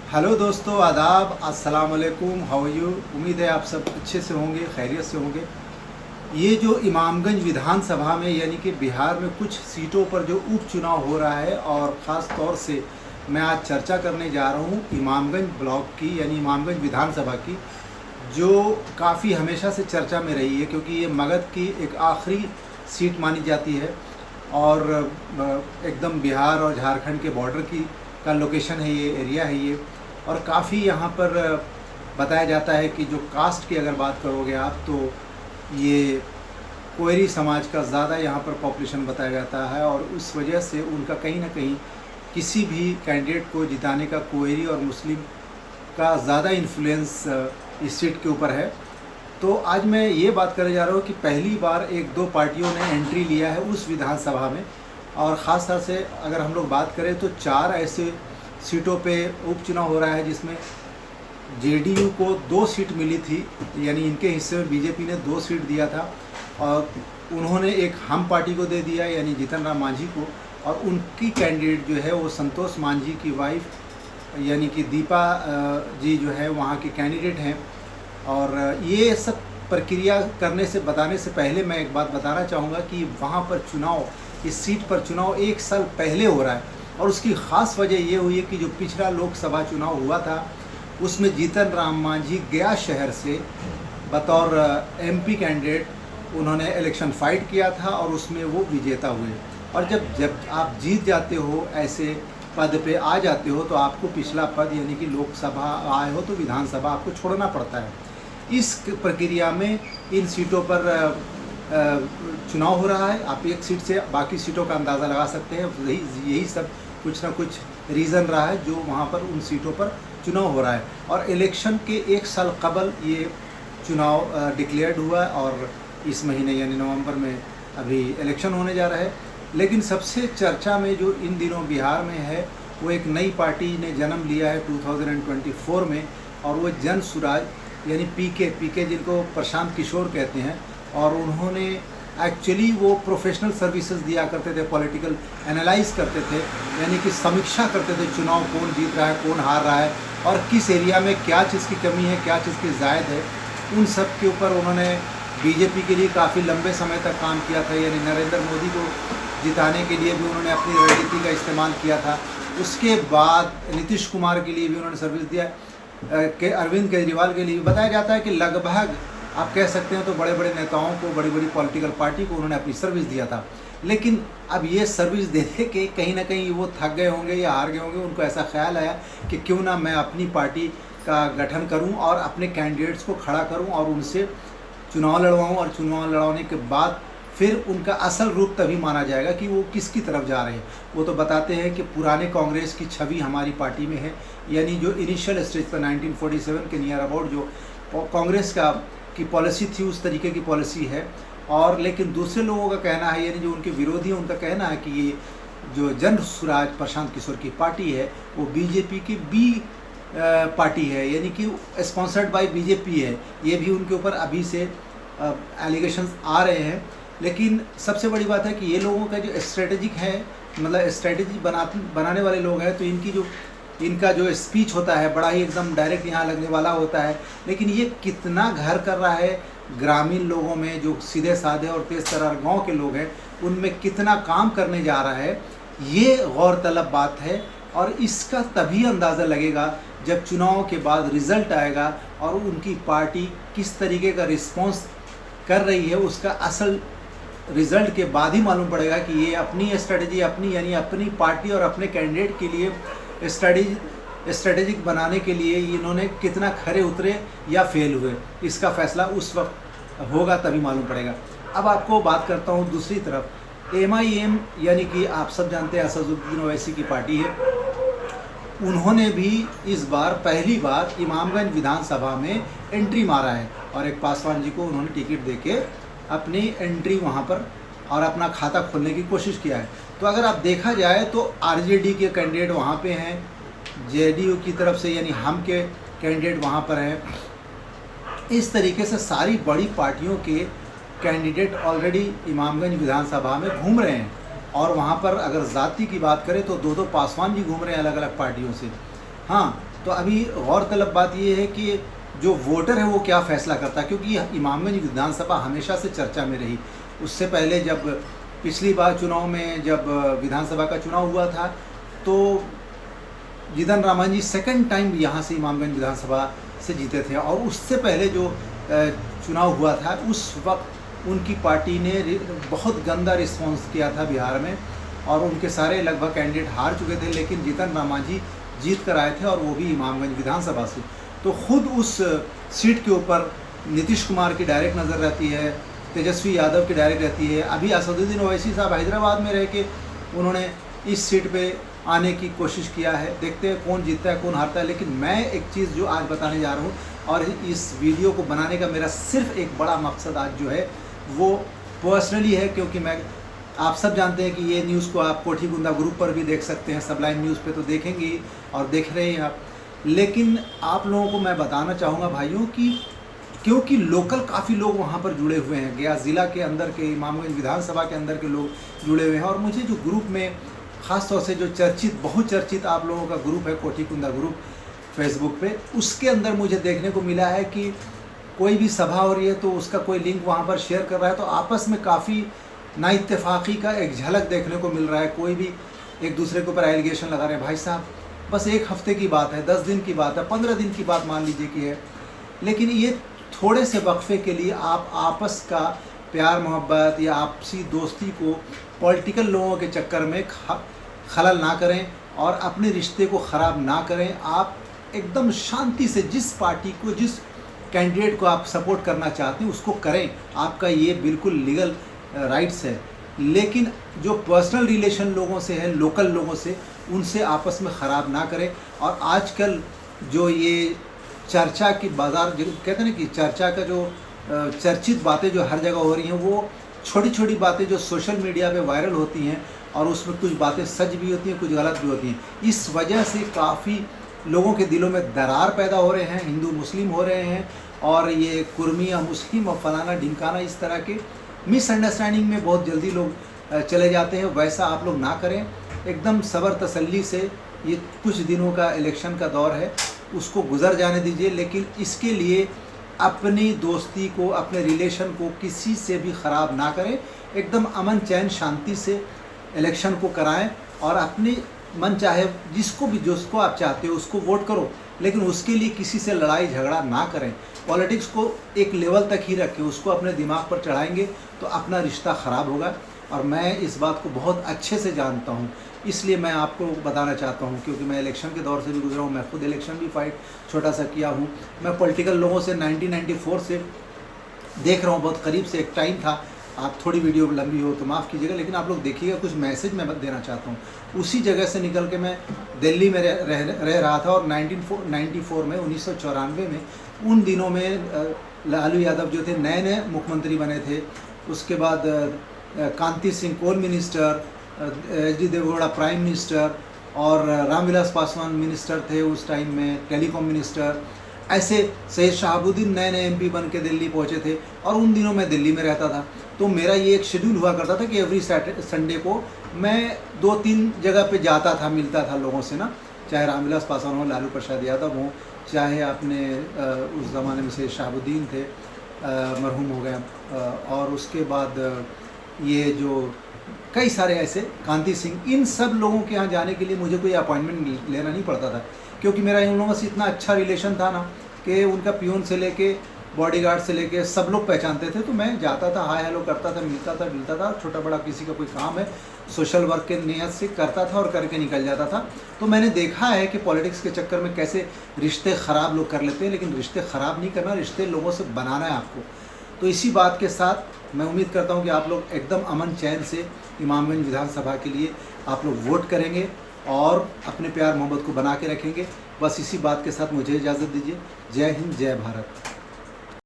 Hello दोस्तों, आदाब, अस्सलाम वालेकुम। How are you? उम्मीद है आप सब अच्छे से होंगे, खैरियत से होंगे। ये जो इमामगंज विधानसभा में यानी कि बिहार में कुछ सीटों पर जो उपचुनाव हो रहा है और ख़ास तौर से मैं आज चर्चा करने जा रहा हूँ इमामगंज ब्लॉक की यानी इमामगंज विधानसभा की, जो काफ़ी हमेशा से चर्चा में रही है क्योंकि ये मगध की एक आखिरी सीट मानी जाती है और एकदम बिहार और झारखंड के बॉर्डर की का लोकेशन है, ये एरिया है ये। और काफ़ी यहाँ पर बताया जाता है कि जो कास्ट की अगर बात करोगे आप तो ये कोयरी समाज का ज़्यादा यहाँ पर पॉपुलेशन बताया जाता है और उस वजह से उनका कहीं ना कहीं किसी भी कैंडिडेट को जिताने का कोयरी और मुस्लिम का ज़्यादा इन्फ्लुएंस इस सीट के ऊपर है। तो आज मैं ये बात करने जा रहा हूँ कि पहली बार एक दो पार्टियों ने एंट्री लिया है उस विधानसभा में और ख़ास तौर से अगर हम लोग बात करें तो 4 ऐसे सीटों पे उपचुनाव हो रहा है जिसमें जेडीयू को 2 सीट मिली थी, यानी इनके हिस्से में बीजेपी ने 2 सीट दिया था और उन्होंने एक हम पार्टी को दे दिया यानी जीतन राम मांझी को, और उनकी कैंडिडेट जो है वो संतोष मांझी की वाइफ यानी कि दीपा जी जो है वहाँ के कैंडिडेट हैं। और ये सब प्रक्रिया करने से बताने से पहले मैं एक बात बताना चाहूँगा कि वहाँ पर चुनाव, इस सीट पर चुनाव 1 साल पहले हो रहा है और उसकी ख़ास वजह ये हुई है कि जो पिछला लोकसभा चुनाव हुआ था उसमें जीतन राम मांझी गया शहर से बतौर एमपी कैंडिडेट उन्होंने इलेक्शन फाइट किया था और उसमें वो विजेता हुए। और जब आप जीत जाते हो, ऐसे पद पे आ जाते हो, तो आपको पिछला पद यानी कि लोकसभा आए हो तो विधानसभा आपको छोड़ना पड़ता है। इस प्रक्रिया में इन सीटों पर चुनाव हो रहा है। आप एक सीट से बाकी सीटों का अंदाज़ा लगा सकते हैं। यही सब कुछ ना कुछ रीज़न रहा है जो वहाँ पर उन सीटों पर चुनाव हो रहा है। और इलेक्शन के 1 साल कबल ये चुनाव डिक्लेयर्ड हुआ है और इस महीने यानी नवंबर में अभी इलेक्शन होने जा रहा है। लेकिन सबसे चर्चा में जो इन दिनों बिहार में है वो एक नई पार्टी ने जन्म लिया है 2024 में, और वो जन सुराज यानी पीके जिनको प्रशांत किशोर कहते हैं। और उन्होंने एक्चुअली वो प्रोफेशनल सर्विसेज दिया करते थे, पॉलिटिकल एनालाइज करते थे, यानी कि समीक्षा करते थे चुनाव कौन जीत रहा है, कौन हार रहा है और किस एरिया में क्या चीज़ की कमी है, क्या चीज़ की ज़ायद है। उन सब के ऊपर उन्होंने बीजेपी के लिए काफ़ी लंबे समय तक काम किया था, यानी नरेंद्र मोदी को जिताने के लिए भी उन्होंने अपनी रणनीति का इस्तेमाल किया था। उसके बाद नीतीश कुमार के लिए भी उन्होंने सर्विस दिया के अरविंद केजरीवाल के लिए भी। बताया जाता है कि लगभग आप कह सकते हैं तो बड़े बड़े नेताओं को, बड़ी बड़ी पॉलिटिकल पार्टी को उन्होंने अपनी सर्विस दिया था। लेकिन अब ये सर्विस दे दे के कहीं ना कहीं वो थक गए होंगे या हार गए होंगे। उनको ऐसा ख्याल आया कि क्यों ना मैं अपनी पार्टी का गठन करूं और अपने कैंडिडेट्स को खड़ा करूं और उनसे चुनाव लड़वाऊं, और चुनाव लड़वाने के बाद फिर उनका असल रूप तभी माना जाएगा कि वो किसकी तरफ जा रहे हैं। वो तो बताते हैं कि पुराने कांग्रेस की छवि हमारी पार्टी में है, यानी जो इनिशियल स्टेज पर 1947 के नियर अबाउट जो कांग्रेस की पॉलिसी थी उस तरीके की पॉलिसी है। और लेकिन दूसरे लोगों का कहना है, यानी जो उनके विरोधी हैं उनका कहना है कि ये जो जन सुराज प्रशांत किशोर की पार्टी है वो बीजेपी की बी पार्टी है, यानी कि स्पॉन्सर्ड बाय बीजेपी है। ये भी उनके ऊपर अभी से एलिगेशंस आ रहे हैं। लेकिन सबसे बड़ी बात है कि ये लोगों का जो स्ट्रेटेजिक है, मतलब स्ट्रेटेजी बनाने वाले लोग हैं, तो इनका जो स्पीच होता है बड़ा ही एकदम डायरेक्ट यहाँ लगने वाला होता है। लेकिन ये कितना घर कर रहा है ग्रामीण लोगों में, जो सीधे साधे और तेज़ तर्रार गाँव के लोग हैं, उनमें कितना काम करने जा रहा है, ये गौरतलब बात है। और इसका तभी अंदाज़ा लगेगा जब चुनाव के बाद रिज़ल्ट आएगा और उनकी पार्टी किस तरीके का रिस्पॉन्स कर रही है। उसका असल रिज़ल्ट के बाद ही मालूम पड़ेगा कि ये अपनी स्ट्रेटजी, यानी अपनी पार्टी और अपने कैंडिडेट के लिए स्ट्रेटेजिक बनाने के लिए इन्होंने कितना खरे उतरे या फेल हुए। इसका फैसला उस वक्त होगा, तभी मालूम पड़ेगा। अब आपको बात करता हूँ दूसरी तरफ, MIM यानी कि आप सब जानते हैं असदुद्दीन ओवैसी की पार्टी है। उन्होंने भी इस बार पहली बार इमामगंज विधानसभा में एंट्री मारा है और एक पासवान जी को उन्होंने टिकट देके अपनी एंट्री वहाँ पर और अपना खाता खोलने की कोशिश किया है। तो अगर आप देखा जाए तो RJD के कैंडिडेट वहाँ पे हैं, JDU की तरफ से यानी हम के कैंडिडेट वहाँ पर हैं। इस तरीके से सारी बड़ी पार्टियों के कैंडिडेट ऑलरेडी इमामगंज विधानसभा में घूम रहे हैं। और वहाँ पर अगर जाति की बात करें तो 2 पासवान जी घूम रहे हैं अलग अलग पार्टियों से। हाँ, तो अभी गौरतलब बात ये है कि जो वोटर है वो क्या फ़ैसला करता है, क्योंकि इमामगंज विधानसभा हमेशा से चर्चा में रही। उससे पहले जब पिछली बार चुनाव में जब विधानसभा का चुनाव हुआ था तो जीतन रामांझी जी सेकंड टाइम यहाँ से इमामगंज विधानसभा से जीते थे, और उससे पहले जो चुनाव हुआ था उस वक्त उनकी पार्टी ने बहुत गंदा रिस्पॉन्स किया था बिहार में, और उनके सारे लगभग कैंडिडेट हार चुके थे, लेकिन जीतन रामांझी जीत कर आए थे, और वो भी इमामगंज विधानसभा से। तो खुद उस सीट के ऊपर नीतीश कुमार की डायरेक्ट नज़र रहती है, तेजस्वी यादव की डायरेक्ट रहती है। अभी असदुद्दीन ओवैसी साहब हैदराबाद में रह के उन्होंने इस सीट पे आने की कोशिश किया है। देखते हैं कौन जीतता है कौन हारता है। लेकिन मैं एक चीज़ जो आज बताने जा रहा हूँ, और इस वीडियो को बनाने का मेरा सिर्फ एक बड़ा मकसद आज जो है वो पर्सनली है, क्योंकि मैं आप सब जानते हैं कि ये न्यूज़ को आप कोठीगुंदा ग्रुप पर भी देख सकते हैं, सबलाइन न्यूज़ पे तो देखेंगे ही और देख रहे हैं आप। लेकिन आप लोगों को मैं बताना चाहूँगा भाइयों कि क्योंकि लोकल काफ़ी लोग वहाँ पर जुड़े हुए हैं, गया ज़िला के अंदर के इमामगंज विधानसभा के अंदर के लोग जुड़े हुए हैं, और मुझे जो ग्रुप में ख़ास तौर से जो बहुचर्चित आप लोगों का ग्रुप है कोठीगुंदा ग्रुप फेसबुक पे, उसके अंदर मुझे देखने को मिला है कि कोई भी सभा हो रही है तो उसका कोई लिंक वहाँ पर शेयर कर रहा है, तो आपस में काफ़ी नाइत्तेफाकी का एक झलक देखने को मिल रहा है। कोई भी एक दूसरे के ऊपर एलिगेशन लगा रहे हैं। भाई साहब बस एक हफ्ते की बात है, 10 दिन की बात है, 15 दिन की बात मान लीजिए कि है, लेकिन ये थोड़े से वक्फे के लिए आप आपस का प्यार मोहब्बत या आपसी दोस्ती को पॉलिटिकल लोगों के चक्कर में खलल ना करें और अपने रिश्ते को ख़राब ना करें। आप एकदम शांति से जिस पार्टी को, जिस कैंडिडेट को आप सपोर्ट करना चाहते हैं उसको करें, आपका ये बिल्कुल लीगल राइट्स है। लेकिन जो पर्सनल रिलेशन लोगों से है, लोकल लोगों से, उनसे आपस में ख़राब ना करें। और आजकल जो ये चर्चा की बाज़ार जो कहते हैं ना कि चर्चा का जो चर्चित बातें जो हर जगह हो रही हैं, वो छोटी छोटी बातें जो सोशल मीडिया पे वायरल होती हैं, और उसमें कुछ बातें सच भी होती हैं, कुछ गलत भी होती हैं। इस वजह से काफ़ी लोगों के दिलों में दरार पैदा हो रहे हैं, हिंदू मुस्लिम हो रहे हैं, और ये कुर्मी या मुस्लिम और फलाना ढिमकाना इस तरह के मिसअंडरस्टैंडिंग में बहुत जल्दी लोग चले जाते हैं। वैसा आप लोग ना करें, एकदम सब्र तसल्ली से, ये कुछ दिनों का इलेक्शन का दौर है, उसको गुजर जाने दीजिए। लेकिन इसके लिए अपनी दोस्ती को, अपने रिलेशन को किसी से भी ख़राब ना करें। एकदम अमन चैन शांति से इलेक्शन को कराएं, और अपनी मन चाहे जिसको आप चाहते हो उसको वोट करो, लेकिन उसके लिए किसी से लड़ाई झगड़ा ना करें। पॉलिटिक्स को एक लेवल तक ही रखें, उसको अपने दिमाग पर चढ़ाएंगे तो अपना रिश्ता ख़राब होगा। और मैं इस बात को बहुत अच्छे से जानता हूँ, इसलिए मैं आपको बताना चाहता हूँ, क्योंकि मैं इलेक्शन के दौर से भी गुजरा हूँ। मैं खुद इलेक्शन भी फाइट छोटा सा किया हूँ। मैं पॉलिटिकल लोगों से 1994 से देख रहा हूँ बहुत करीब से। एक टाइम था, आप थोड़ी वीडियो लंबी हो तो माफ़ कीजिएगा, लेकिन आप लोग देखिएगा, कुछ मैसेज मैं देना चाहता हूँ। उसी जगह से निकल के मैं दिल्ली में रह रहा था, और 1994 में 1994 में उन दिनों में लालू यादव जो थे नए मुख्यमंत्री बने थे। उसके बाद Kanti Singh coal minister, HD Deve Gowda prime minister, और रामविलास पासवान मिनिस्टर थे उस टाइम में, टेलीकॉम मिनिस्टर। ऐसे सैयद शहाबुद्दीन नए MP बन के दिल्ली पहुँचे थे, और उन दिनों मैं दिल्ली में रहता था। तो मेरा ये एक शेड्यूल हुआ करता था कि एवरी संडे को मैं 2-3 जगह पे जाता था, मिलता था लोगों से ना, चाहे रामविलास पासवान हो, लालू प्रसाद यादव हो, चाहे अपने उस ज़माने में सैयद शहाबुद्दीन थे, मरहूम हो गए, और उसके बाद ये जो कई सारे ऐसे कांति सिंह, इन सब लोगों के यहाँ जाने के लिए मुझे कोई अपॉइंटमेंट लेना नहीं पड़ता था, क्योंकि मेरा इन लोगों से इतना अच्छा रिलेशन था ना कि उनका पियून से लेके बॉडीगार्ड से लेके सब लोग पहचानते थे। तो मैं जाता था, हाय हेलो करता था, मिलता था, जुलता था, छोटा बड़ा किसी का कोई काम है सोशल वर्क के नियत से करता था और करके निकल जाता था। तो मैंने देखा है कि पॉलिटिक्स के चक्कर में कैसे रिश्ते ख़राब लोग कर लेते हैं, लेकिन रिश्ते ख़राब नहीं करना, रिश्ते लोगों से बनाना है आपको। तो इसी बात के साथ मैं उम्मीद करता हूँ कि आप लोग एकदम अमन चैन से इमामगंज विधानसभा के लिए आप लोग वोट करेंगे और अपने प्यार मोहब्बत को बना के रखेंगे। बस इसी बात के साथ मुझे इजाज़त दीजिए। जय हिंद, जय भारत।